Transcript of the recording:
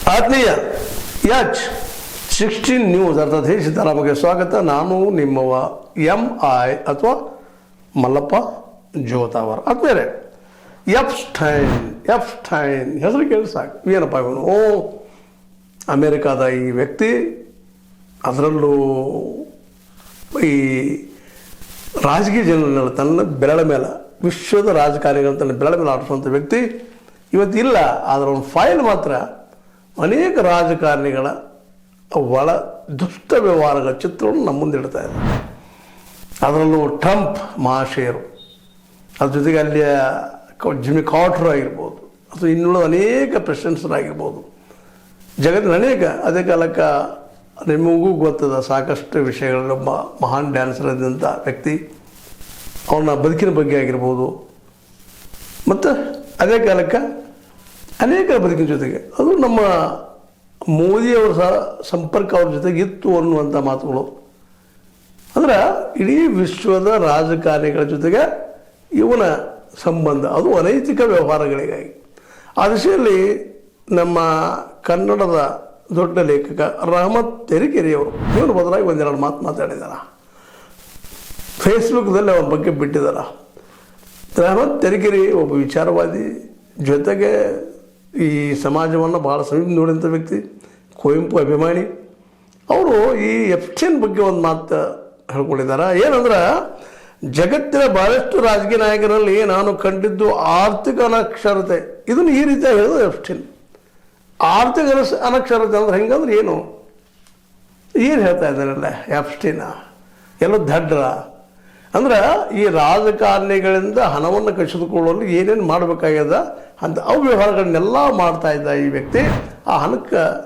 ಆತ್ಮೀಯ H16 news ಅರ್ಥಾತ್ ಹೇ ಸೀತಾರಾಮಗೆ ಸ್ವಾಗತ. ನಾನು ನಿಮ್ಮವ MI ಅಥವಾ ಮಲ್ಲಪ್ಪ ಜೋತಾವರ್. ಆದ್ಮೇಲೆ ಎಫ್ಸ್ಟೈನ್ ಹೆಸರು ಕೇಳಿ ಸಾಕು. ಏನಪ್ಪ ಇವನು? ಅಮೇರಿಕಾದ ಈ ವ್ಯಕ್ತಿ, ಅದರಲ್ಲೂ ಈ ರಾಜಕೀಯ ಜನರನ್ನೆಲ್ಲ ತನ್ನ ಬೆರಳ ಮೇಲೆ, ವಿಶ್ವದ ರಾಜಕಾರಣಿಗಳನ್ನ ತನ್ನ ಬೆರಳ ಮೇಲೆ ಆಡಿಸುವಂಥ ವ್ಯಕ್ತಿ ಇವತ್ತಿಲ್ಲ. ಆದರೆ ಒಂದು ಫೈಲ್ ಮಾತ್ರ ಅನೇಕ ರಾಜಕಾರಣಿಗಳ ಒಳ ದುಷ್ಟ ವ್ಯವಹಾರಗಳ ಚಿತ್ರವನ್ನು ನಮ್ಮ ಮುಂದೆ ಇಡ್ತಾ ಇದೆ. ಅದರಲ್ಲೂ ಟ್ರಂಪ್ ಮಹಾಶಯರು, ಅದ್ರ ಜೊತೆಗೆ ಅಲ್ಲಿಯ ಜಿಮ್ಮಿ ಕಾರ್ಟರ್ ಆಗಿರ್ಬೋದು, ಅಥವಾ ಇನ್ನುಳಿದ ಅನೇಕ ಪ್ರೆಸಿಡೆಂಟ್ಸರಾಗಿರ್ಬೋದು, ಜಗತ್ತಿನ ಅನೇಕ. ಅದೇ ಕಾಲಕ್ಕೆ ನಿಮಗೂ ಗೊತ್ತದ ಸಾಕಷ್ಟು ವಿಷಯಗಳಲ್ಲಿ ಒಬ್ಬ ಮಹಾನ್ ಡ್ಯಾನ್ಸರ್ ಆದಂಥ ವ್ಯಕ್ತಿ, ಅವನ ಬದುಕಿನ ಬಗ್ಗೆ ಆಗಿರ್ಬೋದು, ಮತ್ತು ಅದೇ ಕಾಲಕ್ಕೆ ಅನೇಕ ಬದುಕಿನ ಜೊತೆಗೆ ಅದು ನಮ್ಮ ಮೋದಿಯವರ ಸಹ ಸಂಪರ್ಕ ಅವ್ರ ಜೊತೆಗೆ ಇತ್ತು ಅನ್ನುವಂಥ ಮಾತುಗಳು. ಅಂದ್ರೆ ಇಡೀ ವಿಶ್ವದ ರಾಜಕಾರಣಿಗಳ ಜೊತೆಗೆ ಇವನ ಸಂಬಂಧ, ಅದು ಅನೈತಿಕ ವ್ಯವಹಾರಗಳಿಗಾಗಿ. ಆ ದಿಶೆಯಲ್ಲಿ ನಮ್ಮ ಕನ್ನಡದ ದೊಡ್ಡ ಲೇಖಕ ರಹಮತ್ ತೆರಿಕೆರೆಯವರು ಇವನು ಬದಲಾಗಿ ಒಂದೆರಡು ಮಾತಾಡಿದಾರ. ಫೇಸ್ಬುಕ್ದಲ್ಲಿ ಅವನ ಬಗ್ಗೆ ಬಿಟ್ಟಿದ್ದಾರೆ. ರಹಮತ್ ತೆರಿಕೆರೆ ಒಬ್ಬ ವಿಚಾರವಾದಿ, ಜೊತೆಗೆ ಈ ಸಮಾಜವನ್ನು ಭಾಳ ಸಮೀಪ ನೋಡಿದಂಥ ವ್ಯಕ್ತಿ, ಕುವೆಂಪು ಅಭಿಮಾನಿ. ಅವರು ಈ ಎಫ್ಸ್ಟೈನ್ ಬಗ್ಗೆ ಒಂದು ಮಾತು ಹೇಳ್ಕೊಂಡಿದ್ದಾರೆ. ಏನಂದ್ರೆ, ಜಗತ್ತಿನ ಭಾಳಷ್ಟು ರಾಜಕೀಯ ನಾಯಕರಲ್ಲಿ ನಾನು ಕಂಡಿದ್ದು ಆರ್ಥಿಕ ಅನಕ್ಷರತೆ. ಇದನ್ನು ಈ ರೀತಿಯಾಗಿ ಹೇಳಿದ್ರು ಎಫ್ಸ್ಟೈನ್. ಆರ್ಥಿಕ ಅನಕ್ಷರತೆ ಅಂದ್ರೆ ಹೆಂಗಂದ್ರೆ ಏನು ಹೇಳ್ತಾ ಇದ್ದಾರಲ್ಲ ಎಫ್ಸ್ಟೈನ್? ಎಲ್ಲೋ ದಡ್ರ ಅಂದ್ರೆ ಈ ರಾಜಕಾರಣಿಗಳಿಂದ ಹಣವನ್ನು ಕಸಿದುಕೊಳ್ಳಲು ಏನೇನು ಮಾಡಬೇಕಾಗ್ಯದ ಅಂತ ಅವ್ಯವಹಾರಗಳನ್ನೆಲ್ಲ ಮಾಡ್ತಾ ಇದ್ದ ಈ ವ್ಯಕ್ತಿ. ಆ ಹಣಕ್ಕೆ